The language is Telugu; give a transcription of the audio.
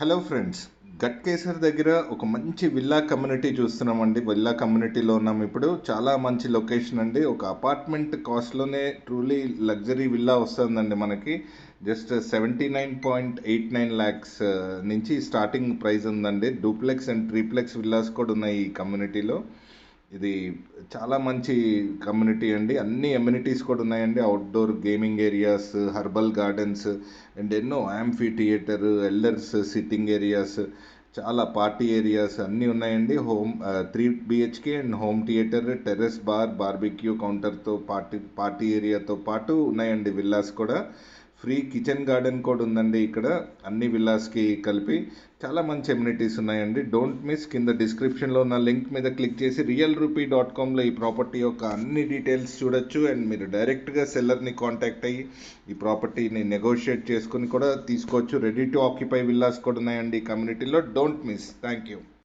హలో ఫ్రెండ్స్, గట్కేసర్ దగ్గర ఒక మంచి విల్లా కమ్యూనిటీ చూస్తున్నామండి. విల్లా కమ్యూనిటీలో ఉన్నాం ఇప్పుడు. చాలా మంచి లొకేషన్ అండి. ఒక అపార్ట్మెంట్ కాస్ట్లోనే ట్రూలీ లగ్జరీ విల్లా వస్తుందండి మనకి. జస్ట్ 79.89 lakhs నుంచి స్టార్టింగ్ ప్రైస్ ఉందండి. డూప్లెక్స్ అండ్ ట్రీప్లెక్స్ విల్లాస్ కూడా ఉన్నాయి ఈ కమ్యూనిటీలో. ఇది చాలా మంచి కమ్యూనిటీ అండి. అన్ని ఎమ్యూనిటీస్ కూడా ఉన్నాయండి. Outdoor gaming areas, herbal gardens and ఎన్నో amphitheatre, elders sitting areas, చాలా పార్టీ ఏరియాస్ అన్నీ ఉన్నాయండి. 3 BHK and home theatre, terrace bar, barbecue కౌంటర్తో పార్టీ ఏరియాతో పాటు ఉన్నాయండి విల్లాస్ కూడా. ఫ్రీ కిచెన్ గార్డెన్ కూడా ఉందండి ఇక్కడ, అన్ని విల్లాస్కి కలిపి. చాలా మంచి ఎమ్యూనిటీస్ ఉన్నాయండి. Don't miss. కింద డిస్క్రిప్షన్లో ఉన్న లింక్ మీద క్లిక్ చేసి realrupee.comలో ఈ ప్రాపర్టీ యొక్క అన్ని డీటెయిల్స్ చూడొచ్చు. అండ్ మీరు డైరెక్ట్గా సెల్లర్ని కాంటాక్ట్ అయ్యి ఈ ప్రాపర్టీని నెగోషియేట్ చేసుకుని కూడా తీసుకోవచ్చు. రెడీ టు ఆక్యుపై విల్లాస్ కూడా ఉన్నాయండి ఈ కమ్యూనిటీలో. Don't miss. Thank you.